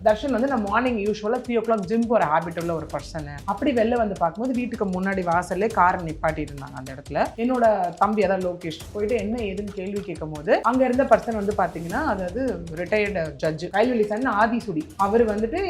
தர்ஷன் வந்து நான் மார்னிங் யூஸ்வலாக 3 o'clock ஜிம் போகிற ஹேபிட் உள்ள ஒரு பர்சன். அப்படி வெளில வந்து பார்க்கும்போது வீட்டுக்கு முன்னாடி வாசல்லே காரை நிப்பாட்டி இருந்தாங்க அந்த இடத்துல. என்னோட தம்பி அதாவது லோகேஷ் போயிட்டு என்ன ஏதுன்னு கேள்வி கேட்கும் போது அங்கே இருந்த பர்சன் வந்து பார்த்தீங்கன்னா அதாவது ரிட்டையர்டு ஜட்ஜ் கைல்வெளி சன் ஆதிசுடி அவர் வந்துட்டு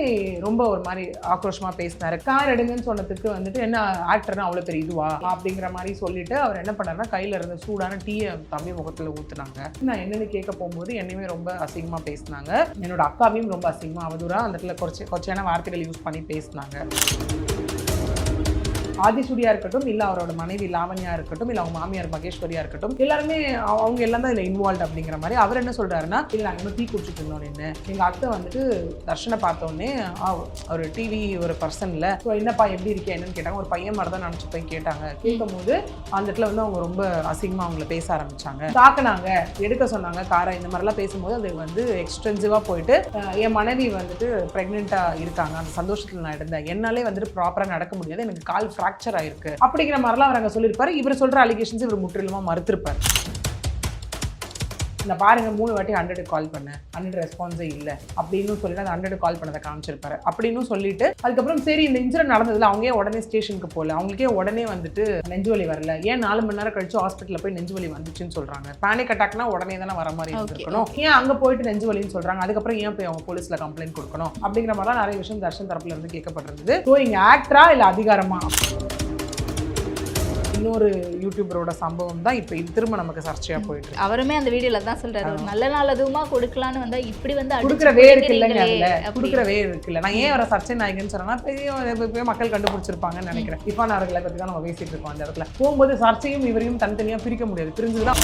ரொம்ப ஒரு மாதிரி ஆக்ரோஷமாக பேசினாரு. கார் எடுங்கன்னு சொன்னதுக்கு வந்துட்டு என்ன ஆக்டர்னா அவ்வளோ பெரிய இதுவா அப்படிங்கிற மாதிரி சொல்லிட்டு அவர் என்ன பண்ணாருன்னா கையில் இருந்த சூடான டீயை தம்பி முகத்தில் ஊற்றுனாங்க. நான் என்னன்னு கேட்க போகும்போது என்னையுமே ரொம்ப அசிங்கமாக பேசினாங்க. என்னோட அக்காவையும் ரொம்ப அசிங்கமாக அவதூறா அந்த இடத்துல கொச்சையான வார்த்தைகள் யூஸ் பண்ணி பேசினாங்க. ஆதிசூடியா இருக்கட்டும், இல்லை அவரோட மனைவி லாவண்யா இருக்கட்டும், இல்லை அவங்க மாமியார் மகேஸ்வரியா இருக்கட்டும், எல்லாருமே அவங்க எல்லாம் தான் இதில் இன்வால்வ் அப்படிங்கிற மாதிரி அவர் என்ன சொல்றாருன்னா, இல்லை நாங்கள் இன்னும் டீ குடிச்சிட்டு இருந்தோம் நின்று எங்கள் அத்தை வந்துட்டு தர்ஷனை பார்த்தோன்னே ஒரு டிவி ஒரு பர்சன் இல்லை, ஸோ என்னப்பா எப்படி இருக்கே என்னன்னு கேட்டாங்க. ஒரு பையன் மாதிரி தான் நினச்சி போய் கேட்டாங்க. கேட்கும் போது அந்த இடத்துல வந்து அவங்க ரொம்ப அசிங்கமாக அவங்கள பேச ஆரம்பிச்சாங்க. தாக்குனாங்க, எடுக்க சொன்னாங்க காரை, இந்த மாதிரிலாம் பேசும்போது அது வந்து எக்ஸ்டென்சிவாக போயிட்டு என் மனைவி வந்துட்டு ப்ரெக்னெண்ட்டாக இருக்காங்க, அந்த சந்தோஷத்தில் நான் இருந்தேன், என்னாலே வந்துட்டு ப்ராப்பராக நடக்க முடியாது, எனக்கு கால் ஃப்ராக்சர் ஆயிருக்கு அப்படிங்கிற மாதிரிலாம் அவர் அங்கே சொல்லியிருப்பாரு. இவர் சொல்ற அலிகேஷன்ஸ் இவர் முற்றிலுமா மறுத்திருப்பார். இந்த பாருங்க 3 வாட்டி 100 கால் பண்ண 100 ரெஸ்பான்ஸே இல்லை அப்படின்னு சொல்லிட்டு அந்த 100 கால் பண்ணதை காமிச்சிருப்பாரு. அப்படின்னு சொல்லிட்டு அதுக்கப்புறம் சரி இந்த இன்சிடென்ட் நடந்ததுல அவங்க உடனே ஸ்டேஷனுக்கு போகல, அவங்களுக்கே உடனே வந்துட்டு நெஞ்சு வலி வரல, ஏன் 4 மணி நேரம் கழிச்சு ஹாஸ்பிட்டலில் போய் நெஞ்சு வலி வந்துச்சுன்னு சொல்றாங்க. பேனிக் அட்டாக்னா உடனே தானே வர மாதிரி இருந்திருக்கணும், ஏன் அங்கே போயிட்டு நெஞ்சு வலின்னு சொல்றாங்க, அதுக்கப்புறம் ஏன் போய் அவங்க போலீஸ்ல கம்ப்ளைண்ட் கொடுக்கணும் அப்படிங்கிற மாதிரிலாம் நிறைய விஷயம் தர்ஷன் தரப்புல இருந்து கேட்கப்பட்டிருந்தது. ஸோ இங்க ஆக்டரா இல்லை அதிகாரமா இன்னொரு யூடியூபரோட சம்பவம் தான் இப்போ இது திரும்ப நமக்கு சர்ச்சையா போயிட்டு இருக்கு. அவருமே அந்த வீடியோல தான் சொல்றாரு, ஒரு நல்ல நாள் அதுவுமா கொடுக்கலான்னு வந்தா இப்படி வந்து கொடுக்குற வே இருக்கு இல்லைங்க, அதுல கொடுக்குற வே இருக்குல்ல. நான் ஏன் வர சர்ச்சை நாயகன்னு சொன்னா பெரிய மக்கள் கண்டுபிடிச்சிருப்பாங்கன்னு நினைக்கிறேன். இஃபான் அவர்களை பத்தி தான் நம்ம பேசிட்டு இருக்கோம். அந்த இடத்துல போகும்போது சர்ச்சையும் இவரையும் தனித்தனியா பிரிக்க முடியாது, பிரிஞ்சுதான்.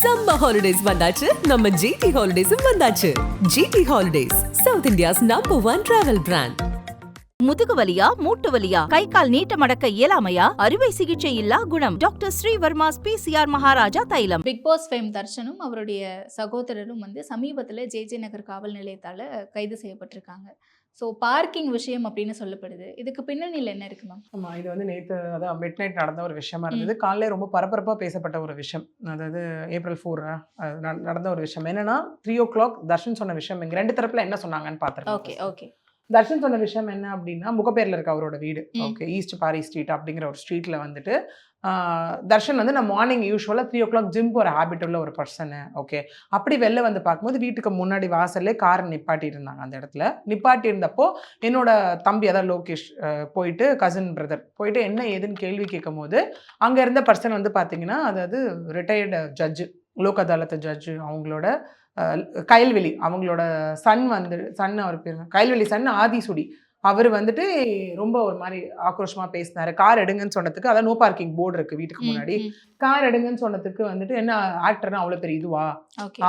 சம்மர் ஹாலிடேஸ் வந்தாச்சு, நம்ம ஜிடி ஹாலிடேஸும் வந்தாச்சு. GT holidays south India's number 1 travel brand. முதுகு வலியா, மூட்டு வலியா, கை கால் நீட்ட மடக்க இயலாமையா, அறுவை சிகிச்சை இல்லா குணம். டாக்டர் ஸ்ரீவர்மாஸ் PCR மகாராஜா தைலம். பிக் பாஸ் ஃபேம் தர்ஷனும் அவருடைய சகோதரரும் வந்து சமீபத்தில் ஜே நகர் காவல் நிலையத்தால் கைது செய்யப்பட்டிருக்காங்க. ஸோ பார்க்கிங் விஷயம் அப்படின்னு சொல்லப்படுது, இதுக்கு பின்னணியில் என்ன இருக்கு மேம்? ஆமாம், இது வந்து நேற்று அதாவது மிட் நைட் நடந்த ஒரு விஷயமா இருந்தது. காலையில ரொம்ப பரபரப்பாக பேசப்பட்ட ஒரு விஷயம், அதாவது April 4 நடந்த ஒரு விஷயம். என்னன்னா 3 o'clock தர்ஷன் சொன்ன விஷயம் இங்கே 2 தரப்புல என்ன சொன்னாங்கன்னு பார்த்துருக்கோம். Okay okay. தர்ஷன் சொன்ன விஷயம் என்ன அப்படின்னா, முகப்பேரில் இருக்க அவரோட வீடு, ஓகே, ஈஸ்ட் பாரி ஸ்ட்ரீட் அப்படிங்கிற ஒரு ஸ்ட்ரீட்டில் வந்துட்டு தர்ஷன் வந்து நான் மார்னிங் யூஸ்வலாக 3 o'clock ஜிம் போகிற ஹேபிட் உள்ள ஒரு பர்சன். ஓகே, அப்படி வெளில வந்து பார்க்கும்போது வீட்டுக்கு முன்னாடி வாசல்லே காரை நிப்பாட்டி இருந்தாங்க அந்த இடத்துல. நிப்பாட்டி இருந்தப்போ என்னோட தம்பி அதாவது லோகேஷ் போயிட்டு கசின் பிரதர் போயிட்டு என்ன ஏதுன்னு கேள்வி கேட்கும் போது அங்கே இருந்த பர்சன் வந்து பார்த்தீங்கன்னா அதாவது ரிட்டையர்டு ஜட்ஜு, லோக் அதாலத்து ஜட்ஜு, அவங்களோட கைல்வெளி, அவங்களோட சன் அவர் பேர் கைல்வெளி சன் ஆதிசுடி, அவர் வந்துட்டு ரொம்ப ஒரு மாதிரி ஆக்ரோஷமாக பேசினாரு. கார் எடுங்கன்னு சொன்னதுக்கு, அதாவது நோ பார்க்கிங் போர்டு இருக்கு வீட்டுக்கு முன்னாடி, கார் எடுங்கன்னு சொன்னதுக்கு வந்துட்டு என்ன ஆக்டர்னா அவ்வளோ பெரிய இதுவா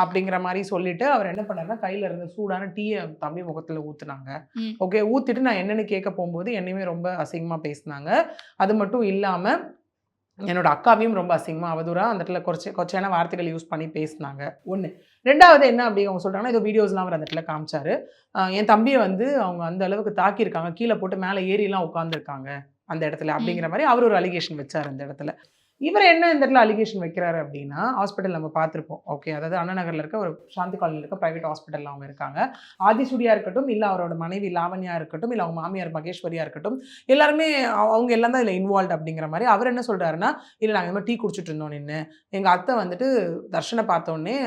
அப்படிங்கிற மாதிரி சொல்லிட்டு அவர் என்ன பண்ணாருன்னா கையில் இருந்த சூடான டீயை தம்பி முகத்தில் ஊற்றுனாங்க. ஓகே, ஊற்றிட்டு நான் என்னன்னு கேட்க போகும்போது என்னையுமே ரொம்ப அசிங்கமாக பேசினாங்க. அது மட்டும் இல்லாமல் என்னோட அக்காவையும் ரொம்ப அசிங்கமாக அவதூறா அந்த இடத்துல கொச்சையான வார்த்தைகள் யூஸ் பண்ணி பேசினாங்க. ஒன்று. ரெண்டாவது என்ன அப்படி அவங்க சொல்கிறாங்கன்னா, ஏதோ வீடியோஸ்லாம் அவர் அந்த இடத்துல காமிச்சாரு. என் தம்பியை வந்து அவங்க அந்த அளவுக்கு தாக்கியிருக்காங்க, கீழே போட்டு மேலே ஏறிலாம் உட்காந்துருக்காங்க அந்த இடத்துல அப்படிங்கிற மாதிரி அவர் ஒரு அலிகேஷன் வச்சார் அந்த இடத்துல. இவர் என்ன இந்த இடத்துல அலிகேஷன் வைக்கிறாரு அப்படின்னா, ஹாஸ்பிட்டல் நம்ம பார்த்துருப்போம். ஓகே, அதாவது அண்ணா நகரில் இருக்க ஒரு சாந்தி காலனியில் இருக்க ப்ரைவேட் ஹாஸ்பிட்டலில் அவங்க இருக்காங்க. ஆதிசூடியா இருக்கட்டும், இல்லை அவரோட மனைவி லாவண்யா இருக்கட்டும், இல்லை அவங்க மாமியார் மகேஸ்வரியா இருக்கட்டும், எல்லாருமே அவங்க எல்லாம் தான் இதில் இன்வால்வ் அப்படிங்கிற மாதிரி அவர் என்ன சொல்கிறாருன்னா, இல்லை நாங்கள் இந்த மாதிரி டீ குடிச்சிட்டு இருந்தோம் நின்று எங்கள் அத்தை வந்துட்டு தர்ஷனை பார்த்தோன்னே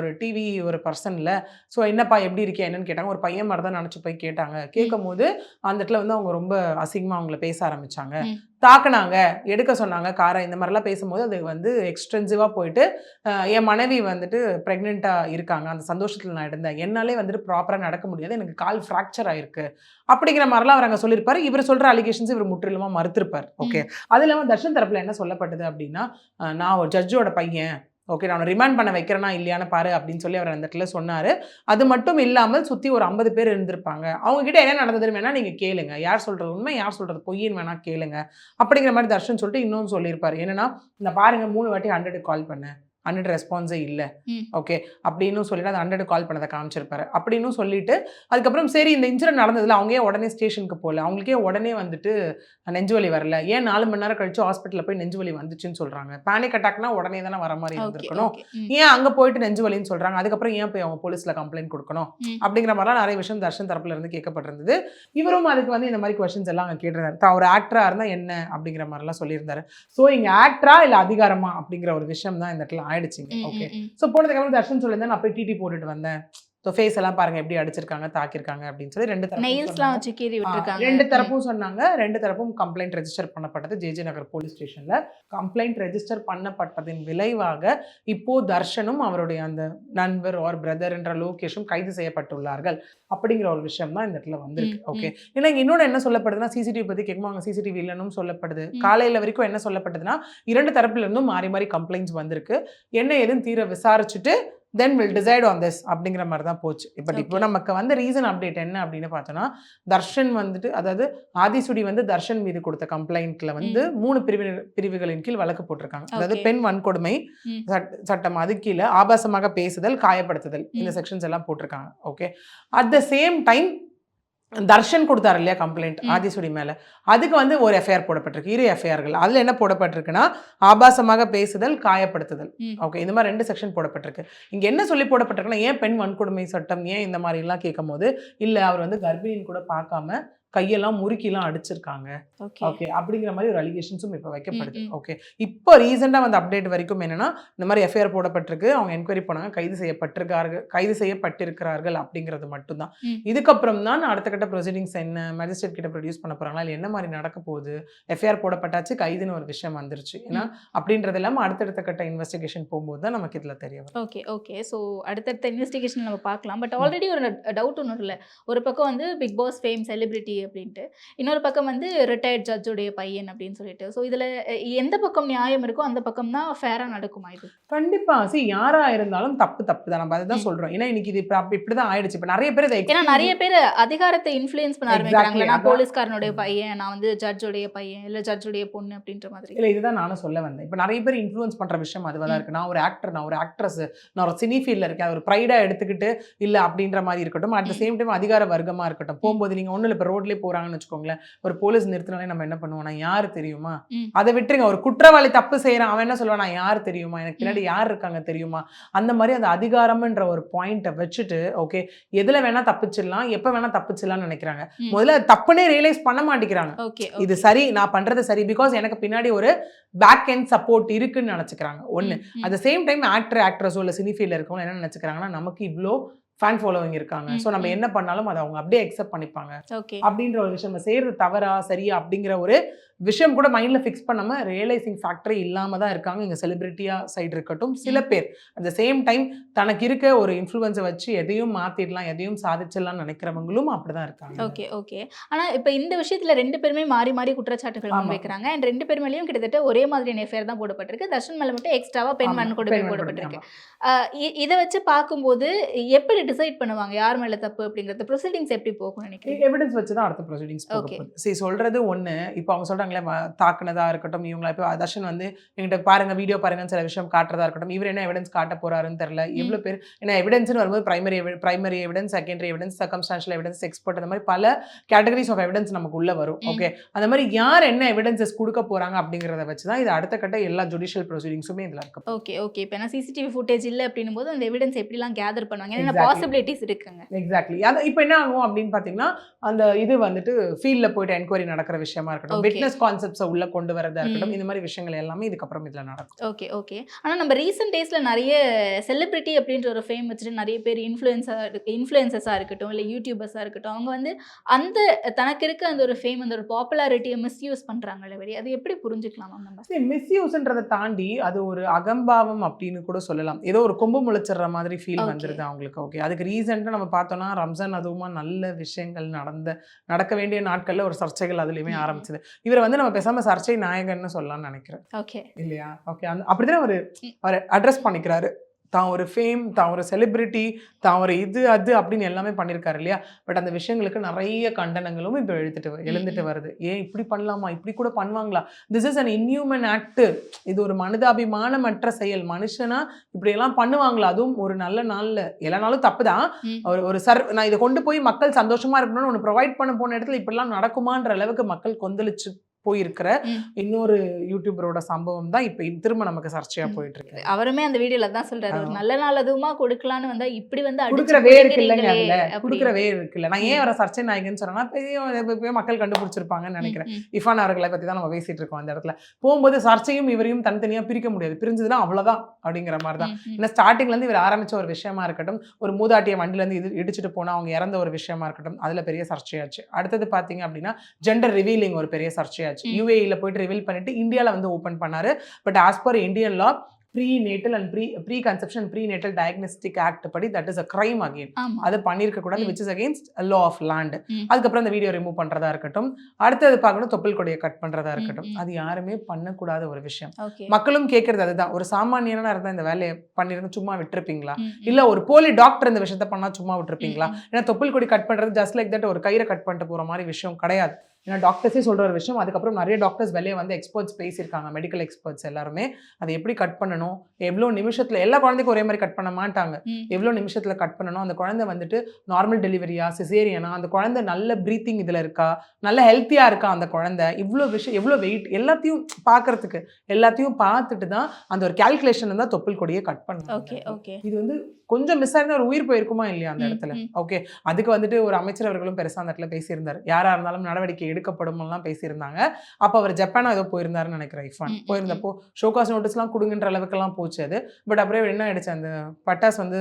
ஒரு டிவி ஒரு பர்சன் இல்லை, ஸோ என்னப்பா எப்படி இருக்கே என்னன்னு கேட்டாங்க. ஒரு பையன் மாதிரி தான் நினச்சி போய் கேட்டாங்க. கேட்கும் போது அந்த இடத்துல வந்து அவங்க ரொம்ப அசிங்கமாக அவங்கள பேச ஆரம்பித்தாங்க. தாக்குனாங்க, எடுக்க சொன்னாங்க காரை, இந்த மாதிரிலாம் பேசும்போது அது வந்து எக்ஸ்டென்சிவாக போயிட்டு என் மனைவி வந்துட்டு ப்ரெக்னெண்ட்டாக இருக்காங்க, அந்த சந்தோஷத்தில் நான் இருந்தேன், என்னாலே வந்துட்டு ப்ராப்பராக நடக்க முடியாது, எனக்கு கால் ஃப்ராக்சர் ஆயிருக்கு அப்படிங்கிற மாதிரிலாம் அவர் அங்கே சொல்லியிருப்பாரு. இவர் சொல்கிற அலிகேஷன்ஸ் இவர் முற்றிலுமா மறுத்திருப்பார். ஓகே, அது இல்லாமல் தர்ஷன் தரப்பில் என்ன சொல்லப்பட்டது அப்படின்னா, நான் ஒரு ஜட்ஜோட பையன், ஓகே, நான் ரிமாண்ட் பண்ண வைக்கிறேன்னா இல்லையான்னு பாரு அப்படின்னு சொல்லி அவர் அந்த இடத்துல சொன்னார். அது மட்டும் இல்லாமல் சுற்றி ஒரு 50 பேர் இருந்திருப்பாங்க, அவங்ககிட்ட என்ன நடந்ததுன்னு வேணால் நீங்கள் கேளுங்க, யார் சொல்கிறது உண்மை யார் சொல்கிறது பொய்ன்னு வேணால் கேளுங்க அப்படிங்கிற மாதிரி தர்ஷன் சொல்லிட்டு இன்னொன்று சொல்லியிருப்பார். என்னன்னா, இந்த பாருங்க 3 வாட்டி 100 கால் பண்ண 100 ரெஸ்பான்ஸே இல்லை ம். ஓகே அப்படின்னு சொல்லிட்டு அந்த 100 கால் பண்ணதை காமிச்சிருப்பாரு அப்படின்னு சொல்லிட்டு அதுக்கப்புறம் சரி இந்த இன்சிடென்ட் நடந்ததுல அவங்க ஏன் உடனே ஸ்டேஷனுக்கு போகல, அவங்களுக்கே உடனே வந்துட்டு நெஞ்சு வலி வரல, ஏன் 4 மணி நேரம் கழிச்சு ஹாஸ்பிட்டலில் போய் நெஞ்சு வலி வந்துச்சுன்னு சொல்றாங்க, பேனிக் அட்டாக்னா உடனே தானே வர மாதிரி ஓகே இருந்திருக்கணும், ஓகே ம் ஏன் அங்க போயிட்டு நெஞ்சு வலின்னு சொல்றாங்க, அதுக்கப்புறம் ஏன் போய் அவங்க போலீஸ்ல கம்ப்ளைண்ட் கொடுக்கணும் ம். அப்படிங்கிற மாதிரிலாம் நிறைய விஷயம் தர்ஷன் தரப்புல இருந்து கேட்கப்பட்டிருந்தது. இவரும் அதுக்கு வந்து இந்த மாதிரி கொஸ்டின்ஸ் எல்லாம் அங்க கேட்டிருந்தாரு. ஒரு ஆக்டரா இருந்தா என்ன அப்படிங்கிற மாதிரிலாம் சொல்லியிருந்தாரு. ஸோ இங்க ஆக்டரா இல்ல அதிகாரமா அப்படிங்கிற ஒரு விஷயம் தான் இந்த இடத்துல ஆயிடுச்சுங்க. ம், ஓகே ம், ம். ஸோ போனதுக்கு அப்புறம் தர்ஷன் சொல்லியிருந்தேன் நான் போய் டிடி போட்டுட்டு வந்தேன், ஸோ ஃபேஸ் எல்லாம் பாருங்க எப்படி அடிச்சிருக்காங்க தாக்கியிருக்காங்க அப்படின்னு சொல்லி ரெண்டு தரப்பும் நெயில்ஸ்லாம் சொன்னாங்க. வச்சு கீறி விட்டுருக்காங்க. ரெண்டு தரப்பும் சொன்னாங்க. ரெண்டு தரப்பும் கம்ப்ளைண்ட் ரெஜிஸ்டர் பண்ணப்பட்டது ஜேஜே நகர் போலீஸ் ஸ்டேஷன்ல. கம்ப்ளைண்ட் ரெஜிஸ்டர் பண்ணப்பட்டதின் விளைவாக இப்போ தர்ஷனும் அவருடைய அந்த நண்பர் ஆர் பிரதர் என்ற லோகேஷும் கைது செய்யப்பட்டுள்ளார்கள் அப்படிங்கிற ஒரு விஷயம் தான் இந்த இடத்துல வந்திருக்கு. ம், ஓகே ஏன்னா இங்க இன்னொன்று என்ன சொல்லப்படுதுன்னா சிசிடிவி பத்தி கேட்கும்போது அவங்க சிசிடிவி இல்லைன்னு சொல்லப்படுது. காலையில வரைக்கும் என்ன சொல்லப்பட்டதுன்னா 2 தரப்புல இருந்தும் மாறி மாறி கம்ப்ளைண்ட்ஸ் வந்திருக்கு, என்ன ஏதுன்னு தீர விசாரிச்சுட்டு then will decide on this அப்படிங்கிற மாதிரி தான் போச்சு. பட் இப்போ நமக்கு வந்து ரீசன் அப்டேட் என்ன அப்படின்னு பார்த்தோன்னா தர்ஷன் வந்துட்டு அதாவது ஆதிசுடி வந்து தர்ஷன் மீது கொடுத்த கம்ப்ளைண்ட்ல வந்து 3 பிரிவுகளின் கீழ் வழக்கு போட்டிருக்காங்க. அதாவது Okay. பெண் வன்கொடுமை ம். சட்டம், அது கீழே ஆபாசமாக பேசுதல், காயப்படுத்துதல், இந்த செக்ஷன்ஸ் எல்லாம் போட்டிருக்காங்க. Okay at the same time Darshan கொடுத்தாரு இல்லையா கம்ப்ளைண்ட் ஆதிசுடி மேல, அதுக்கு வந்து ஒரு எஃப்ஐஆர் போடப்பட்டிருக்கு, 2 எஃப்ஐஆர்கள். அதுல என்ன போடப்பட்டிருக்குன்னா ஆபாசமாக பேசுதல், காயப்படுத்துதல். ம். ஓகே இந்த மாதிரி 2 செக்ஷன் போடப்பட்டிருக்கு. இங்க என்ன சொல்லி போடப்பட்டிருக்குன்னா ஏன் பெண் வன்கொடுமை சட்டம் ஏன் இந்த மாதிரி எல்லாம் கேட்கும் போது இல்ல அவர் வந்து கர்ப்பிணின்னு கூட பார்க்காம கையெல்லாம் முறுக்கிலாம் அடிச்சிருக்காங்க ஓகே ஓகே அப்படிங்கிற மாதிரி ஒரு அலிகேஷன்ஸும் இப்போ வைக்கப்படுது. ம், ம். ஓகே இப்போ ரீசெண்டாக வந்து அப்டேட் வரைக்கும் என்னன்னா இந்த மாதிரி எஃப்ஐஆர் போடப்பட்டிருக்கு, அவங்க என்கொயரி பண்ணாங்க, கைது செய்யப்பட்டிருக்கிறார்கள் அப்படிங்கிறது மட்டும்தான். ம். இதுக்கப்புறம் தான் அடுத்த கட்ட ப்ரொசீடிங்ஸ் என்ன மேஜிஸ்ட்ரேட் கிட்ட ப்ரொடியூஸ் பண்ண போறாங்களா இல்லை என்ன மாதிரி நடக்க போகுது, எஃப்ஐஆர் போடப்பட்டாச்சு கைதுன்னு ஒரு விஷயம் வந்துருச்சு ஏன்னா அப்படின்றது இல்லாமல் அடுத்தடுத்த கட்ட இன்வெஸ்டிகேஷன் போகும்போது தான் நமக்கு இதில் தெரிய வரும். ஓகே ஓகே ஸோ அடுத்தடுத்த இன்வெஸ்டிகேஷன் நம்ம பார்க்கலாம். பட் ஆல்ரெடி ஒரு டவுட் ஒன்றும் இல்லை. ஒரு பக்கம் வந்து பிக் பாஸ் ஃபேம் செலிபிரிட்டி அப்படின்ட்டு, இன்னொரு பக்கம் வந்து ரிட்டையர்ட் ஜட்ஜுடைய பையன் அப்படின்னு சொல்லிட்டு, ஸோ இதில் எந்த பக்கம் நியாயம் இருக்கோ அந்த பக்கம் தான் ஃபேராக நடக்குமா இது? கண்டிப்பா யாரா இருந்தாலும் தப்பு தான், நம்ம அதுதான் சொல்றோம். ஏன்னா இன்னைக்கு இது இப்படிதான் ஆயிடுச்சு. இப்போ நிறைய பேர் ஏன்னா நிறைய பேர் அதிகாரத்தை இன்ஃப்ளூயன்ஸ் பண்ண ஆரம்பிக்கிறாங்க. நான் அதான். போலீஸ்காரனுடைய பையன், நான் வந்து ஜட்ஜுடைய பையன், இல்லை ஜட்ஜுடைய பொண்ணு அப்படின்ற மாதிரி. இல்ல இதுதான் நானும் சொல்ல வந்தேன். இப்போ நிறைய பேர் இன்ஃப்ளூயன்ஸ் பண்ற விஷயம் அதுவாக தான் இருக்கு. நான் ஒரு ஆக்டர், நான் ஒரு ஆக்ட்ரஸ், நான் ஒரு சினி ஃபீல்ட்ல இருக்கேன், ஒரு ப்ரைடா எடுத்துக்கிட்டு இல்ல அப்படின்ற மாதிரி இருக்கட்டும். அட் த சேம் டைம் அதிகார வர்க்கமா இருக்கட்டும். போகும்போது நீங்க ஒன்றும் இல்லை, இப்போ ரோட்லேயே போறாங்கன்னு வச்சுக்கோங்களேன், ஒரு போலீஸ் நிறுத்தினாலே நம்ம என்ன பண்ணுவோம், நான் யார் தெரியுமா, அதை விட்டுருங்க. ஒரு குற்றவாளி தப்பு செய்யறான், அவன் என்ன சொல்லுவான், நான் யார் தெரியுமா, எனக்கு பின்னாடி யார் இருக்காங்க தெரியுமா, அந்த மாதிரி அந்த அதிகாரம்ன்ற ஒரு பாயிண்ட்டை வச்சுட்டு ஓகே எதுல வேணா தப்பிச்சிடலாம், எப்ப வேணா தப்பிச்சிடலாம்னு நினைக்கிறாங்க. முதல்ல தப்புனே ரியலைஸ் பண்ண மாட்டேங்கிறாங்க. ஓகே இது சரி, நான் பண்றது சரி, பிகாஸ் எனக்கு பின்னாடி ஒரு பேக் எண்ட் சப்போர்ட் இருக்குன்னு நினைச்சுக்கிறாங்க. ஒண்ணு. அட் த சேம் டைம் ஆக்ட்ரஸோ இல்லை சினி ஃபீல்ட்ல இருக்கவங்க என்ன நினைச்சுக்கிறாங்கன்னா நமக்கு இவ்வளோ ஃபேன் ஃபாலோவிங் இருக்காங்க, ஸோ நம்ம என்ன பண்ணாலும் அதை அவங்க அப்படியே அக்செப்ட் பண்ணிப்பாங்க ஓகே அப்படின்ற ஒரு விஷயம், நம்ம செய்யறது தவறா சரியா அப்படிங்கிற ஒரு விஷயம் கூட மைண்ட்ல ஃபிக்ஸ் பண்ணாம ரியலைசிங் ஃபேக்டரே இல்லாம தான் இருக்காங்க இங்க செலிபிரிட்டியா சைடு இருக்கட்டும். சில பேர் அட் த சேம் டைம் தனக்கு இருக்க ஒரு இன்ஃப்ளூயன்ஸை வச்சு எதையும் மாத்திடலாம், எதையும் சாதிச்சிடலாம்னு நினைக்கிறவங்களும் அப்படிதான் இருக்காங்க. ஓகே ஓகே ஆனா இப்போ இந்த விஷயத்துல 2 பேருமே மாறி மாறி குற்றச்சாட்டுகள் முன்வைக்கிறாங்க. அண்ட் 2 பேர் மேலேயும் கிட்டத்தட்ட ஒரே மாதிரியான எஃப்ஐஆர் தான் போடப்பட்டிருக்கு. தர்ஷன் மேல மட்டும் எக்ஸ்ட்ராவா பெண் வன்கொடுமை போடப்பட்டிருக்கு. இதை வச்சு பார்க்கும்போது எப்படி டிசைட் பண்ணுவாங்க யார் மேல தப்பு அப்படிங்கிறது? ப்ரொசீடிங்ஸ் எப்படி போகும் நினைக்கிறீங்க? எவிடன்ஸ் வச்சு தான் அடுத்த ப்ரொசீடிங்ஸ் போக போகுது. சரி சொல்றது ஒண்ணு. இப்போ அவங்க சொல்றாங்களே தாக்குனதா இருக்கட்டும், இவங்களா இப்போ தர்ஷன் வந்து எங்கிட்ட பாருங்க வீடியோ பாருங்கன்னு சில விஷயம் காட்டுறதா இருக்கட்டும், இவர் என்ன எவிடன்ஸ் காட்ட போறாருன்னு தெரியல. எவ்வளவு பேர் ஏன்னா எவிடன்ஸ்னு வரும்போது primary evidence, secondary evidence, circumstantial evidence, expert, அந்த மாதிரி பல கேட்டகரிஸ் ஆஃப் எவிடன்ஸ் நமக்கு உள்ள வரும். ஓகே அந்த மாதிரி யார் என்ன எவிடன்சஸ் கொடுக்க போறாங்க அப்படிங்கிறத வச்சு தான் இது அடுத்த கட்ட எல்லா ஜுடிஷியல் ப்ரொசீடிங்ஸுமே இதுல இருக்கு. ஓகே ஓகே இப்போ நான் சிசிடிவி ஃபுட்டேஜ் இல்லை அப்படின்னும் போது அந்த எவிடன்ஸ் எப்படிலாம் கேதர் பண்ணுவாங்க, என்ன Exactly. பாசிபிலிட்டிஸ் இருக்குங்க? எக்ஸாக்ட்லி. அது இப்போ என்ன ஆகும் அப்படின்னு பார்த்தீங்கன்னா அந்த இது வந்துட்டு ஃபீல்ட்ல போயிட்டு என்கொயரி நடக்கிற விஷயமா இருக்கட்டும், Okay. விட்னஸ் கான்செப்ட்ஸை உள்ள கொண்டு வரதா இருக்கட்டும், இந்த மாதிரி விஷயங்கள் எல்லாமே இதுக்கப்புறம் இதுல நடக்கும். ஓகே ஓகே ஆனால் நம்ம ரீசெண்ட் டேஸில் நிறைய செலிபிரிட்டி அப்படின்ற ஒரு ஃபேம் வச்சுட்டு நிறைய பேர் இன்ஃப்ளூயன்சஸாக இருக்கட்டும் இல்லை யூடியூபர்ஸாக இருக்கட்டும், அவங்க வந்து அந்த தனக்கு இருக்க அந்த ஒரு ஃபேம், அந்த ஒரு பாப்புலாரிட்டியை மிஸ்யூஸ் பண்ணுறாங்களே வெளியே, அது எப்படி புரிஞ்சுக்கலாமா நம்ம? மிஸ்யூஸ்ன்றதை தாண்டி அது ஒரு அகம்பாவம் அப்படின்னு கூட சொல்லலாம். ஏதோ ஒரு கொம்பு முளைச்சிடுற மாதிரி ஃபீல் Okay. வந்துருது அவங்களுக்கு. ஓகே அதுக்கு ரீசெண்டாக நம்ம பார்த்தோம்னா ரம்ஜான் அதுவுமா நல்ல விஷயங்கள் நடக்க வேண்டிய நாட்கள்ல ஒரு சர்ச்சைகள் அதுலயுமே ஆரம்பிச்சது. இவரை வந்து நம்ம பேசாம சர்ச்சை நாயகன்னு சொல்லலாம்னு நினைக்கிறேன் ஓகே இல்லையா? ஓகே அப்படிதான் அவர் அட்ரஸ் பண்ணிக்கிறாரு. தான் ஒரு ஃபேம், தான் ஒரு செலிபிரிட்டி, தான் ஒரு இது அது அப்படின்னு எல்லாமே பண்ணியிருக்காரு இல்லையா? பட் அந்த விஷயங்களுக்கு நிறைய கண்டனங்களும் இப்போ எழுந்துட்டு வருது. ஏன் இப்படி பண்ணலாமா? இப்படி கூட பண்ணுவாங்களா? This is an inhuman act. இது ஒரு மனிதாபிமானமற்ற செயல். மனுஷனா இப்படியெல்லாம் பண்ணுவாங்களா? அதுவும் ஒரு நல்ல நாளில். எல்லா நாளும் தப்பு தான். நான் இதை கொண்டு போய் மக்கள் சந்தோஷமா இருக்கணும்னு ஒன்று ப்ரொவைட் பண்ண போன இடத்துல இப்படிலாம் நடக்குமான்ற அளவுக்கு மக்கள் கொந்தளிச்சு போயிருக்கிற இன்னொரு யூடியூபரோட சம்பவம் தான் இப்ப திரும்ப நமக்கு சர்ச்சையா போயிட்டு இருக்கு. அவருமே அந்த வீடியோல தான் சொல்றாரு, ஒரு நல்ல நாள் அதுவுமா கொடுக்கலான்னு வந்தா இப்படி வந்து குடுக்கறவே இருக்குல்லங்க, அதுல குடுக்கறவே இருக்குல்ல. நான் ஏன் அவரை சர்ச்சை நாயகன்னு சொன்னா பெரிய மக்கள் கண்டுபிடிச்சிருப்பாங்கன்னு நினைக்கிறேன். இஃபான் அவர்களை பத்தி தான் நம்ம பேசிட்டு இருக்கோம். அந்த இடத்துல போகும்போது சர்ச்சையும் இவரையும் தனித்தனியா பிரிக்க முடியாது. பிரிஞ்சதுன்னா அவ்வளவுதான் அப்படிங்கிற மாதிரி தான். ஏன்னா ஸ்டார்டிங்ல இருந்து இவர் ஆரம்பிச்ச ஒரு விஷயமா இருக்கட்டும், ஒரு மூதாட்டிய வண்டில இருந்து இடிச்சுட்டு போனா அவங்க இறந்த ஒரு விஷயமா இருக்கட்டும், அதுல பெரிய சர்ச்சையாச்சு. அடுத்தது பாத்தீங்க அப்படின்னா ஜெண்டர் ரிவீலிங் ஒரு பெரிய சர்ச்சையாச்சு. UAE போயிட்டு ரிவீல் பண்ணிட்டு இந்தியால வந்து ஓபன் பண்ணாரு. But as per Indian law prenatal and preconception prenatal diagnostic act படி that is a crime again. அது பண்ணிருக்க கூடாது, which is against law of land. அதுக்கப்புறம் அந்த வீடியோ ரிமூவ் பண்றதா இருக்கட்டும், அடுத்தது பார்க்கணும் தொப்புள் கொடியை கட் பண்றதா இருக்கட்டும், அது யாருமே பண்ணக்கூடாத ஒரு விஷயம். மக்களும் கேட்கறது அதுதான். ஒரு சாமானியனா இருந்தா இந்த வேலையை பண்ணிருந்து சும்மா விட்டுருப்பீங்களா? இல்ல ஒரு போலி டாக்டர் இந்த விஷயத்த பண்ணா சும்மா விட்டுருப்பீங்களா? ஏன்னா தொப்புள் கொடி கட் பண்றது ஜஸ்ட் லைக் தட் ஒரு கயிறை கட் பண்ணிட்டு போற மாதிரி விஷயம் கிடையாது. ஏன்னா டாக்டர்ஸே சொல்ற ஒரு விஷயம். அதுக்கப்புறம் நிறைய டாக்டர்ஸ் வெளியே வந்து எக்ஸ்பர்ட்ஸ் பேசியிருக்காங்க, மெடிக்கல் எக்ஸ்பர்ட்ஸ் எல்லாருமே. அதை எப்படி கட் பண்ணணும், எவ்வளோ நிமிஷத்துல, எல்லா குழந்தைக்கும் ஒரே மாதிரி கட் பண்ண மாட்டாங்க, எவ்வளோ நிமிஷத்துல கட் பண்ணணும், அந்த குழந்தை வந்துட்டு நார்மல் டெலிவரியா சிசேரியனா, அந்த குழந்தை நல்ல பிரீத்திங் இதுல இருக்கா, நல்ல ஹெல்த்தியா இருக்கா அந்த குழந்தை, இவ்வளோ விஷயம், எவ்வளோ வெயிட், எல்லாத்தையும் பார்க்கறதுக்கு எல்லாத்தையும் பார்த்துட்டு தான் அந்த ஒரு கால்குலேஷன் தான் தொப்புள் கொடியை கட் பண்ணணும். இது வந்து கொஞ்சம் மிஸ் ஆயிருந்தா ஒரு உயிர் போயிருக்குமா இல்லையா அந்த இடத்துல? ஓகே, அதுக்கு வந்துட்டு ஒரு அமைச்சர் அவர்களும் பெருசா அந்த இடத்துல பேசியிருந்தாரு. யாரா இருந்தாலும் நடவடிக்கை எடுக்கப்படும் எல்லாம் பேசியிருந்தாங்க. அப்ப அவர் ஜப்பானா ஏதோ போயிருந்தாருன்னு நினைக்கிறேன். இஃபான் போயிருந்தப்போ ஷோகாஸ் நோட்டீஸ் எல்லாம் கொடுங்கின்ற அளவுக்கு எல்லாம் போச்சு அது. பட் அப்படியே என்ன ஆயிடுச்சு, அந்த பட்டாஸ் வந்து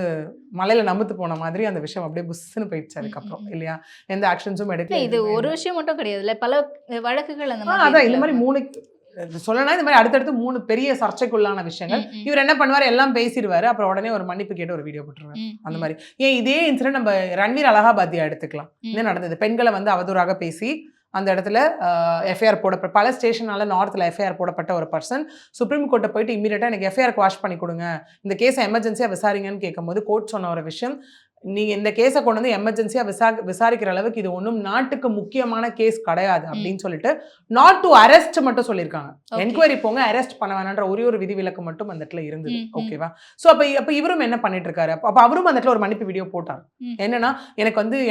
மலையில நமுத்து போன மாதிரி அந்த விஷயம் அப்படியே புஷ்ன்னு போயிடுச்சு அதுக்கப்புறம் இல்லையா? எந்த ஆக்ஷன்ஸும் எடுக்கல. இது ஒரு விஷயம் மட்டும் கிடையாதுல்ல, பல வழக்குகள் அந்த அதான் இந்த மாதிரி 3 சொல்லனா இந்த மாதிரி அடுத்தடுத்து 3 பெரிய சர்ச்சைக்குள்ளான விஷயங்கள். இவர் என்ன பண்ணுவார், எல்லாம் பேசிடுவாரு, அப்புறம் உடனே ஒரு மன்னிப்பு கேட்டு ஒரு வீடியோ போட்டுருவாரு. அந்த மாதிரி ஏன் இதே இன்சிடென்ட் நம்ம ரன்வீர் அலகாபாத்தியா எடுத்துக்கலாம். என்ன நடந்தது, பெண்களை வந்து அவதூறாக பேசி அந்த இடத்துல எஃப்ஐஆர் போடப்பட்ட, பல ஸ்டேஷனால நார்த்தில் எஃப்ஐஆர் போடப்பட்ட ஒரு பர்சன் சுப்ரீம் கோர்ட்டை போயிட்டு இமீடியட்டாக எனக்கு எஃப்ஐஆர் வாஷ் பண்ணி கொடுங்க, இந்த கேஸை எமர்ஜென்சியாக விசாரிங்கன்னு கேட்கும்போது கோர்ட் சொன்ன ஒரு விஷயம், நீங்க இந்த கேஸை கொண்டு வந்து எமர்ஜென்சியா விசாரிக்கிற அளவுக்கு இது ஒன்றும் நாட்டுக்கு முக்கியமான கேஸ் கிடையாது அப்படின்னு சொல்லிட்டு நாட் டு அரெஸ்ட் மட்டும் சொல்லியிருக்காங்க. என்கொயரி போங்க, அரெஸ்ட் பண்ண வேணான்ற ஒரே ஒரு விதிவிலக்கு மட்டும் அந்த இடத்துல இருந்தது. ஓகேவா? ஸோ அப்ப இவரும் என்ன பண்ணிட்டு இருக்காரு, அப்ப அவரும் அந்த இடத்துல ஒரு மன்னிப்பு வீடியோ போட்டார். என்னன்னா,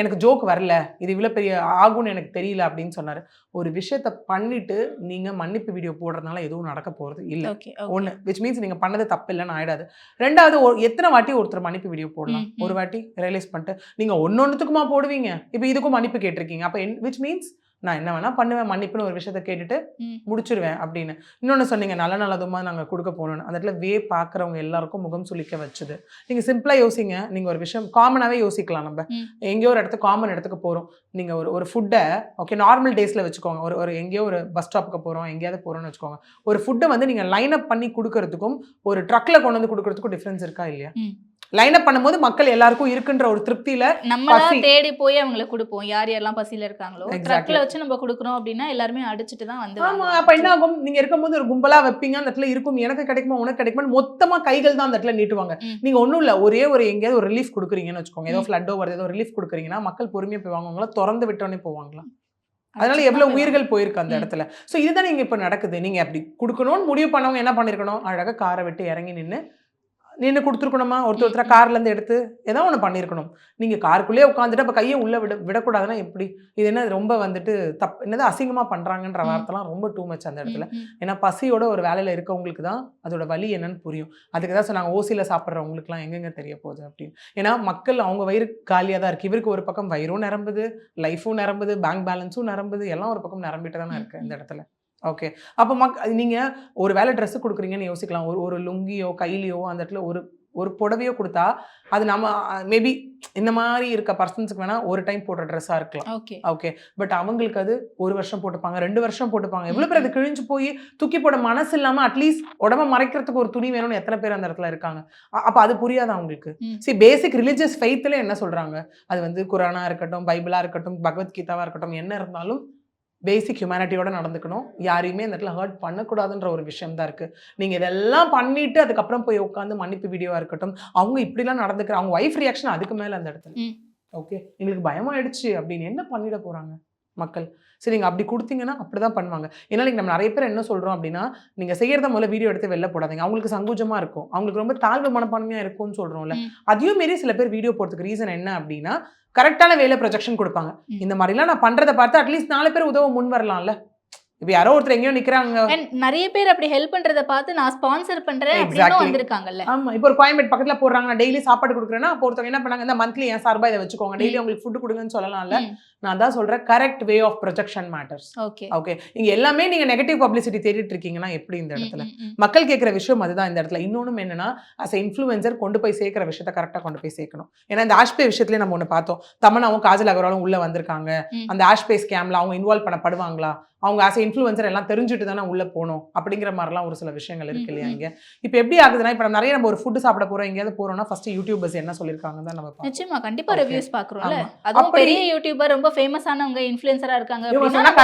எனக்கு ஜோக் வரல, இது இவ்வளவு பெரிய ஆகும்னு எனக்கு தெரியல அப்படின்னு சொன்னாரு. ஒரு விஷயத்த பண்ணிட்டு நீங்க மன்னிப்பு வீடியோ போடுறதுனால எதுவும் நடக்க போறது இல்ல. ஒண்ணு, விச் மீன்ஸ் நீங்க பண்ணது தப்பு இல்லைன்னு ஆயிடாது. ரெண்டாவது, எத்தனை வாட்டி ஒருத்தர் மன்னிப்பு வீடியோ போடலாம்? ஒரு வாட்டி ரியலைஸ் பண்ணிட்டு நீங்க ஒன்னொன்னுத்துக்குமா போடுவீங்க? இப்ப இதுக்கும் மன்னிப்பு கேட்டிருக்கீங்க, அப்ப விச் மீன்ஸ் நான் என்ன வேணா பண்ணுவேன், மன்னிப்புன்னு ஒரு விஷயத்த கேட்டுட்டு முடிச்சிருவேன் அப்படின்னு. இன்னொன்னு சொன்னீங்க, நல்ல நல்லதுமா நாங்க கொடுக்க போகணும்னு. அந்த இடத்துல பாக்குறவங்க எல்லாருக்கும் முகம் சுளிக்க வச்சுது. நீங்க சிம்பிளா யோசிங்க, நீங்க ஒரு விஷயம் காமனாவே யோசிக்கலாம். நம்ம எங்கேயோ ஒரு இடத்துக்கு காமன் இடத்துக்கு போறோம், நீங்க ஒரு ஃபுட்டை ஓகே நார்மல் டேஸ்ல வச்சுக்கோங்க, ஒரு எங்கேயோ ஒரு பஸ் ஸ்டாப்புக்கு போறோம், எங்கேயாவது போறோம்னு வச்சுக்கோங்க, ஒரு ஃபுட்டை வந்து நீங்க லைன் அப் பண்ணி கொடுக்கறதுக்கும் ஒரு ட்ரக்ல கொண்டு வந்து கொடுக்கறதுக்கும் டிஃபரன்ஸ் இருக்கா இல்லையா? லைன் அப் பண்ணும்போது மக்கள் எல்லாருக்கும் இருக்குன்ற ஒரு திருப்தியில நம்ம தேடி போய் அவங்களுக்கு கொடுப்போம், யார் யாரெல்லாம் பசியில இருக்காங்களோ. ட்ரக்ல வச்சு நம்ம கொடுக்குறோம் அப்படின்னா எல்லாருமே அடிச்சுட்டு தான் வந்து. ஆமா, அப்ப என்ன ஆகும், நீங்க இருக்கும்போது ஒரு கும்பலா வைப்பீங்க, அந்த இடத்துல இருக்கும், எனக்கு கிடைக்குமா உனக்கு கிடைக்குமா, மொத்தமா கைகள் தான் அந்த இடத்துல நீட்டுவாங்க. நீங்க ஒண்ணும் இல்ல, ஒரே ஒரு எங்கேயாவது ஒரு ரிலீஃப் கொடுக்குறீங்கன்னு வச்சுக்கோங்க, ஏதோ ஃப்ளட்டோ வருது, ஏதோ ரிலீஃப் கொடுக்குறீங்கன்னா மக்கள் பொறுமையா போவாங்க, திறந்து விட்டோன்னே போவாங்களா? அதனால எவ்வளவு உயிர்கள் போயிருக்கு அந்த இடத்துல. சோ இதுதான் நீங்க இப்ப நடக்குது. நீங்க அப்படி கொடுக்கணும்னு முடிவு பண்ணவங்க என்ன பண்ணிருக்கணும், அழகா காரை விட்டு இறங்கி நின்று கொடுத்துருக்கணுமா, ஒருத்தர கார்ல இருந்து எடுத்து ஏதோ ஒன்று பண்ணியிருக்கணும். நீங்க காருக்குள்ளேயே உட்காந்துட்டு அப்ப கையை உள்ள விடக்கூடாதுன்னா எப்படி? இது என்ன ரொம்ப வந்துட்டு என்னது அசிங்கமா பண்றாங்கன்ற வார்த்தைலாம் ரொம்ப டூ மச் அந்த இடத்துல. ஏன்னா பசியோட ஒரு வேலையில இருக்கவங்களுக்கு தான் அதோட வலி என்னன்னு புரியும். அதுக்கு தான் சொன்னாங்க, ஓசியில சாப்பிட்றவங்களுக்குலாம் எங்கெங்க தெரிய போகுது அப்படின்னு. ஏன்னா மக்கள் அவங்க வயிறு காலியா தான் இருக்கு. இவருக்கு ஒரு பக்கம் வயிறும் நிரம்புது, லைஃபும் நிரம்புது, பேங்க் பேலன்ஸும் நிரம்புது, எல்லாம் ஒரு பக்கம் நிரம்பிட்டு தானே இருக்கு இந்த இடத்துல. ஓகே, அப்போ நீங்க ஒரு வேலை ட்ரெஸ் கொடுக்குறீங்கன்னு யோசிக்கலாம். ஒரு லுங்கியோ கைலியோ அந்த இடத்துல ஒரு புடவையோ கொடுத்தா அது நம்ம மேபி இந்த மாதிரி இருக்க பர்சன்ஸுக்கு வேணா ஒரு டைம் போடுற ட்ரெஸ்ஸா இருக்கலாம். ஓகே, பட் அவங்களுக்கு அது 1 வருஷம் போட்டுப்பாங்க, 2 வருஷம் போட்டுப்பாங்க. எவ்வளவு பேர் அது கிழிஞ்சு போய் தூக்கி போட மனசு இல்லாம அட்லீஸ்ட் உடம்ப மறைக்கிறதுக்கு ஒரு துணி வேணும்னு எத்தனை பேர் அந்த இடத்துல இருக்காங்க. அப்ப அது புரியாதா அவங்களுக்கு? பேசிக் ரிலிஜியஸ் ஃபெய்த்ல என்ன சொல்றாங்க, அது வந்து குரானா இருக்கட்டும், பைபிளா இருக்கட்டும், பகவத்கீதாவா இருக்கட்டும், என்ன இருந்தாலும் பேசிக் ஹியூமனிட்டியோட நடந்துக்கணும், யாரையுமே இந்த இடத்துல ஹர்ட் பண்ணக்கூடாதுன்ற ஒரு விஷயம் தான் இருக்குது. நீங்கள் இதெல்லாம் பண்ணிவிட்டு அதுக்கப்புறம் போய் உட்காந்து மன்னிப்பு வீடியோவாக இருக்கட்டும், அவங்க இப்படிலாம் நடந்துக்கிற அவங்க ஒய்ஃப் ரியாக்ஷன் அதுக்கு மேலே அந்த இடத்துல ஓகே எங்களுக்கு பயமாயிடுச்சு அப்படின்னு என்ன பண்ணிட போகிறாங்க மக்கள். சரி நீங்கள் அப்படி கொடுத்தீங்கன்னா அப்படி தான் பண்ணுவாங்க. ஏன்னா நீங்கள் நம்ம நிறைய பேர் என்ன சொல்கிறோம் அப்படின்னா, நீங்கள் செய்கிறத முதல்ல வீடியோ எடுத்து வெளில போடாதீங்க, அவங்களுக்கு சங்கூஜமாக இருக்கும், அவங்களுக்கு ரொம்ப தாழ்வு மனப்பான்மையாக இருக்கும்னு சொல்கிறோம்ல. அதையும் மீறி சில பேர் வீடியோ போடுறதுக்கு ரீசன் என்ன அப்படின்னா, கரெக்டான வேலை ப்ரொஜெக்ஷன் கொடுப்பாங்க. இந்த மாதிரிலாம் நான் பண்ணுறதை பார்த்து அட்லீஸ்ட் 4 பேர் உதவ முன் வரலாம்ல. இப்போ யாரோ ஒருத்தர் எங்கேயோ நிற்கிறாங்க, நிறைய பேர் அப்படி ஹெல்ப் பண்றதை பார்த்து நான் ஸ்பான்சர் பண்றேன் அப்படின்னு வந்திருக்காங்கல்ல. ஆமாம், இப்போ ஒரு கோயம்பேட் பக்கத்தில் போடுறாங்க, நான் டெய்லி சாப்பாடு கொடுக்குறேன்னா அப்போ ஒருத்தவங்க என்ன பண்ணாங்க, இந்த மந்த்லி என் சார்பாக இதை வச்சுக்கோங்க, டெய்லி உங்களுக்கு ஃபுட்டு கொடுங்கன்னு சொல்லலாம்ல. நான் தான் சொல்கிறேன், correct way of projection matters. Okay இங்கே எல்லாமே நீங்கள் நெகட்டிவ் பப்ளிசிட்டி தேடிட்டு இருக்கீங்கன்னா எப்படி இந்த இடத்துல மக்கள் கேட்குற விஷயம் அதுதான். இந்த இடத்துல இன்னொன்று என்னன்னா, அஸ் இன்ஃப்ளூயன்சர் கொண்டு போய் சேர்க்குற விஷயத்தை கரெக்டாக கொண்டு போய் சேர்க்கணும். ஏன்னா இந்த ஆஷ்பே விஷயத்துலேயே நம்ம ஒன்று பார்த்தோம், தமன்னாவும் காஜல் அகர்வாலும் உள்ளே வந்திருக்காங்க. அந்த ஆஷ்பே ஸ்கேமில் அவங்க இன்வால்வ் பண்ணப்படுவாங்களா, அவங்க ஆஸ் இன்ஃப்ளூயன்சர் எல்லாம் தெரிஞ்சுட்டு தானே உள்ளே போகணும் அப்படிங்கிற மாதிரிலாம் ஒரு சில விஷயங்கள் இருக்கு இல்லையா. இங்கே இப்போ எப்படி ஆகுதுன்னா, இப்போ நிறைய நம்ம ஒரு ஃபுட்டு சாப்பிட போகிறோம், எங்கேயாவது போகிறோம்னா ஃபர்ஸ்ட் யூடியூபர்ஸ் என்ன சொல்லியிருக்காங்க தான் நம்ம நிச்சயமா கண்டிப்பாக ரிவ்யூஸ் பார்க்குறோம்ல. அதுவும் பெரிய யூடியூபர் ரொம்ப ஃபேமஸானவங்க இன்ஃப்ளூயன்சரா இருக்காங்க அப்படின்னா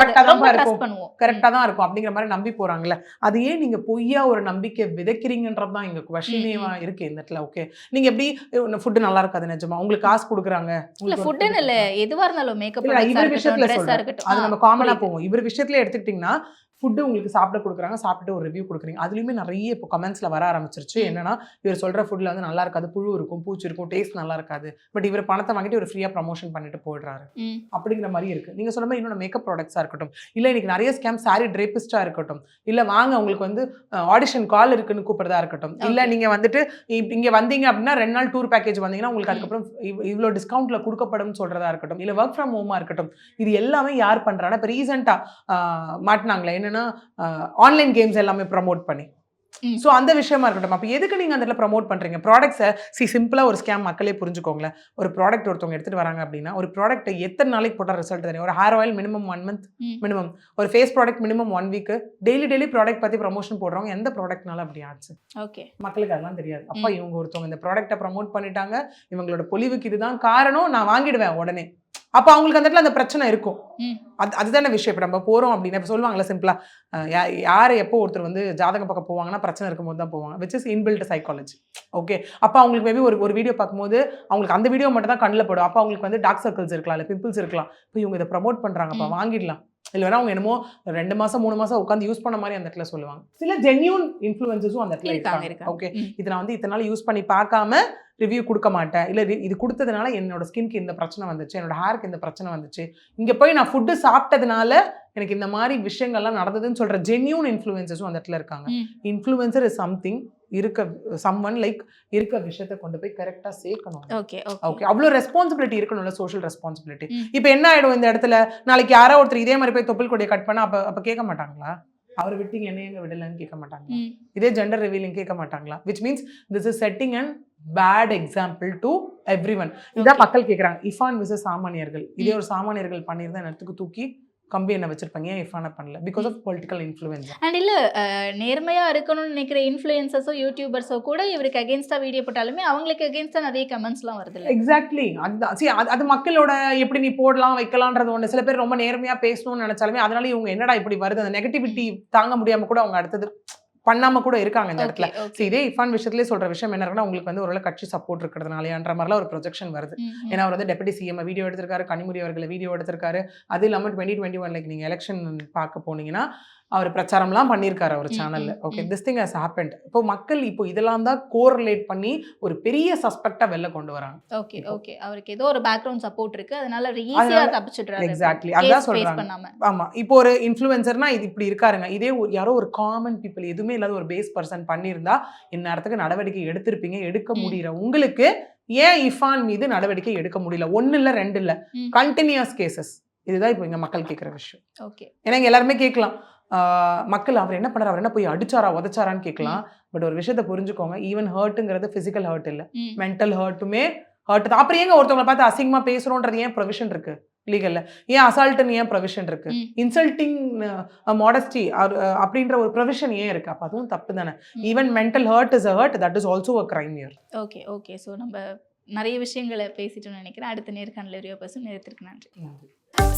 கரெக்டாக தான் இருக்கும் அப்படிங்கிற மாதிரி நம்பி போகிறாங்களே. அது ஏன் நீங்கள் பொய்யா ஒரு நம்பிக்கை விதைக்கிறீங்கன்றது தான் இங்கே கொஸ்டினேவா இருக்கு இந்த இடத்துல. ஓகே நீங்கள் எப்படி ஃபுட்டு நல்லா இருக்காது நிஜமா, உங்களுக்கு காசு கொடுக்குறாங்க, இல்லை ஃபுட்டுன்னு இல்லை எதுவாக இருந்தாலும் மேக்கப் இவர் விஷயத்துல இருக்கட்டும், அது நம்ம காமனாக போவோம். இவர் விஷயத்துல எடுத்துக்கிட்டிங்கன்னா ஃபுட்டு உங்களுக்கு சாப்பிட கொடுக்குறாங்க, சாப்பிட்டு ஒரு ரிவ்யூ கொடுக்குறீங்க, அதுலேயுமே நிறைய இப்போ கமெண்ட்ஸில் வர ஆரம்பிச்சிருச்சு. என்னன்னா இவர் சொல்கிற ஃபுட்டில் வந்து நல்லா இருக்காது, புழு இருக்கும், பூச்சி இருக்கும், டேஸ்ட் நல்லா இருக்காது, பட் இவர் பணத்தை வாங்கிட்டு ஒரு ஃப்ரீயாக ப்ரமோஷன் பண்ணிட்டு போயிடுறாரு அப்படிங்கிற மாதிரி இருக்குது. நீங்கள் சொல்ல மாதிரி இன்னொன்று மேக்கப் ப்ராடக்ட்ஸாக இருக்கட்டும், இல்லை இன்னைக்கு நிறைய ஸ்கேம் சாரி ட்ரேபிஸ்டாக இருக்கட்டும், இல்லை வாங்க உங்களுக்கு வந்து ஆடிஷன் கால் இருக்குன்னு கூப்பிட்றதா இருக்கட்டும், இல்லை நீங்கள் வந்துட்டு இங்கே வந்தீங்க அப்படின்னா 2 நாள் டூர் பேக்கேஜ் வந்தீங்கன்னா உங்களுக்கு அதுக்கப்புறம் இவ்வளோ டிஸ்கவுண்ட்டில் கொடுக்கப்படும் சொல்கிறதா இருக்கட்டும், இல்லை ஒர்க் ஃப்ரம் ஹோமாக இருக்கட்டும், இது எல்லாமே யார் பண்ணுறாங்கன்னா இப்போ ரீசெண்டாக மாட்டினாங்களே என்னன்னா ஆன்லைன் கேம்ஸ் எல்லாமே ப்ரமோட் பண்ணி. ஸோ அந்த விஷயமா இருக்கட்டும். அப்போ எதுக்கு நீங்கள் அந்த இடத்துல ப்ரமோட் பண்ணுறீங்க ப்ராடக்ட்ஸை? சிம்பிளாக ஒரு ஸ்கேம் மக்களே புரிஞ்சுக்கோங்களேன். ஒரு ப்ராடக்ட் ஒருத்தவங்க எடுத்துகிட்டு வராங்க அப்படின்னா, ஒரு ப்ராடக்ட்டை எத்தனை நாளைக்கு போட்டால் ரிசல்ட் தெரியும்? ஒரு hair oil minimum 1 month minimum, ஒரு face product minimum 1 week, daily product பற்றி ப்ரமோஷன் போடுறவங்க எந்த ப்ராடக்ட்னால அப்படி ஆச்சு? ஓகே மக்களுக்கு அதெல்லாம் தெரியாது. அப்போ இவங்க ஒருத்தவங்க இந்த ப்ராடக்ட்டை ப்ரமோட் பண்ணிட்டாங்க, இவங்களோட பொலிவுக்கு இதுதான் காரணம், நான் வாங்கிடுவேன் உடனே. அப்போ அவங்களுக்கு அந்த இடத்துல அந்த பிரச்சனை இருக்கும். அதுதான விஷயம். இப்போ நம்ம போகிறோம் அப்படின்னா இப்போ சொல்லுவாங்களே சிம்பிளாக, யாரை எப்போ ஒருத்தர் வந்து ஜாதகம் பக்கம் போவாங்கன்னா பிரச்சனை இருக்கும்போது தான் போவாங்க, which is inbuilt psychology. Okay அப்போ அவங்களுக்கு மேபி ஒரு வீடியோ பார்க்கும்போது அவங்களுக்கு அந்த வீடியோ மட்டும் தான் கண்ணில் படும். அப்போ அவங்களுக்கு வந்து டார்க் சர்க்கிள்ஸ் இருக்கலாம், இல்லை பிம்பிள்ஸ் இருக்கலாம். இப்போ இவங்க இதை ப்ரமோட் பண்ணுறாங்க, அப்போ வாங்கிடலாம். இல்லைனா அவங்க என்னமோ 2 மாதம் 3 மாதம் உட்காந்து யூஸ் பண்ண மாதிரி அந்த இடத்துல சொல்லுவாங்க. சில ஜென்யூன் இன்ஃப்ளூயன்சஸும் அந்த இடத்துல இருக்காங்க. ஓகே இதை நான் வந்து இத்தனை நாள் யூஸ் பண்ணி பார்க்காம ரிவ்யூ கொடுக்க மாட்டேன், இல்லை இது கொடுத்ததுனால என்னோட ஸ்கின்க்கு இந்த பிரச்சனை வந்துச்சு, என்னோட ஹேருக்கு இந்த பிரச்சனை வந்துச்சு, இங்கே போய் நான் ஃபுட்டு சாப்பிட்டதுனால எனக்கு இந்த மாதிரி விஷயங்கள்லாம் நடந்ததுன்னு சொல்கிற ஜென்யூன் இன்ஃப்ளூயன்சஸும் அந்த இடத்துல இருக்காங்க. Influencer is something, someone like இருக்க விஷயத்தை கொண்டு போய் கரெக்டாக சேர்க்கணும். ஓகே அவ்வளோ ரெஸ்பான்சிபிலிட்டி இருக்கணும்ல, சோஷியல் ரெஸ்பான்சிபிலிட்டி. இப்போ என்ன ஆகிடும் இந்த இடத்துல, நாளைக்கு யாரோ ஒருத்தர் இதே மாதிரி போய் தொப்புள் கொடியை கட் பண்ணால் அப்போ கேட்க மாட்டாங்களா? அவர் விட்டீங்க என்ன எங்க விடலன்னு கேட்க மாட்டாங்களா? இதே ஜெண்டர் ரிவீலிங் கேட்க மாட்டாங்களா? Which means this is setting and bad example to everyone. இதான் மக்கள் கேட்குறாங்க. இஃபான் விசஸ் சாமானியர்கள், இதே ஒரு சாமானியர்கள் பண்ணியிருந்தா இடத்துக்கு தூக்கி கம்பி என்ன வச்சிருப்பாங்க, ஏன் இஃபான பண்ணல? Because of political influence. And இல்லை நேர்மையாக இருக்கணும்னு நினைக்கிற இன்ஃப்ளூயன்சஸோ யூடியூபர்ஸோ கூட இவருக்கு அகேன்ஸ்டாக வீடியோ போட்டாலுமே அவங்களுக்கு அகேன்ஸ்டாக நிறைய கமெண்ட்ஸ்லாம் வருது. எக்ஸாக்ட்லி அதுதான். அது மக்களோட எப்படி நீ போடலாம் வைக்கலான்றது ஒன்று. சில பேர் ரொம்ப நேர்மையாக பேசணும்னு நினைச்சாலுமே அதனால இவங்க என்னடா இப்படி வருது, அந்த நெகட்டிவிட்டி தாங்க முடியாமல் கூட அவங்க அடுத்தது பண்ணாம கூட இருக்காங்க இந்த இடத்துல. இதே இஃபான் விஷயத்துலேயே சொல்ற விஷயம் என்ன இருக்குன்னா, உங்களுக்கு வந்து ஒரு கட்சி சப்போர்ட் இருக்கிறதுனாலன்ற மாதிரிலாம் ஒரு ப்ரொஜெக்ஷன் வருது. ஏன்னா அவர் வந்து டெபுட்டி சிஎம் வீடியோ எடுத்திருக்காரு, கனிமொழி அவர்களை வீடியோ எடுத்திருக்காரு. அது இல்லாமல் 2021 நீங்க எலெக்ஷன் பார்க்க போனீங்கன்னா அவர் பிரச்சாரம்லாம் பண்ணியிருக்காரு அவர் சேனல்ல. Okay this thing has happened. இப்போ மக்கள் இப்போ இதெல்லாம் தான் கோரிலேட் பண்ணி ஒரு பெரிய சஸ்பெக்டா வெளில கொண்டு வராங்க. ஓகே அவருக்கு ஏதோ ஒரு பேக்ரவுண்ட் சப்போர்ட் இருக்கு, அதனால ஈஸியா தப்பிச்சிடுறாரு. எக்ஸாக்ட்லி அதான் சொல்றாங்க. ஆமா இப்போ ஒரு இன்ஃப்ளூயன்சர்னா இது இப்படி இருக்காருங்க, இதே யாரோ ஒரு காமன் பீப்புள் எதுவுமே இல்லாத ஒரு பேஸ் பர்சன் பண்ணியிருந்தா இந்நேரத்துக்கு நடவடிக்கை எடுத்திருப்பீங்க. எடுக்க முடியற உங்களுக்கு ஏன் இஃபான் மீது நடவடிக்கை எடுக்க முடியல? 1 இல்ல 2 இல்ல, கண்டினியூஸ் கேசஸ். இதுதான் இப்போ இங்க மக்கள் கேட்குற விஷயம். ஓகே ஏன்னா இங்க எல்லாருமே கேட்கலாம், மக்கள் அவர் என்ன பண்ணுறாரு, அவர் என்ன போய் அடிச்சாரா உதச்சாரான்னு கேட்கலாம். பட் ஒரு விஷயத்த புரிஞ்சுக்கோங்க, ஈவன் ஹர்ட்டுங்கிறது ஃபிசிக்கல் ஹர்ட் இல்லை, மென்டல் ஹர்ட்டுமே ஹர்ட் தான். அப்புறம் ஏங்க ஒருத்தவங்களை பார்த்து அசிங்கமா பேசுறோன்றது ஏன் ப்ரொவிஷன் இருக்கு லீகல்ல? ஏன் அசால்ட்டுன்னு ஏன் ப்ரொவிஷன் இருக்கு? இன்சல்ட்டிங் மாடஸ்டி அப்படின்ற ஒரு ப்ரொவிஷன் ஏன் இருக்கு? அப்போ அதுவும் தப்பு தானே. Even mental hurt is a hurt, that is also a crime here. Okay so நம்ம நிறைய விஷயங்களை பேசிட்டோம்னு நினைக்கிறேன். அடுத்த நேர்காணல் வீடியோ பேசும் நேரத்திற்கு நன்றி.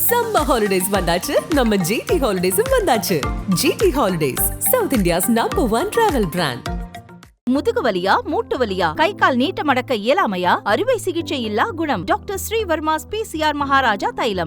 சம்மர் ஹாலிடேஸ் வந்தாச்சு, நம்ம ஜிடி ஹாலிடேஸும் வந்தாச்சு. GT holidays, south India's number 1 travel brand. முதுகு வலியா, மூட்டு வலியா, கை கால் நீட்ட மடக்க இயலாமையா, அறுவை சிகிச்சை இல்லா குணம். டாக்டர் ஸ்ரீவர்மாஸ் PCR மகாராஜா தைலம்.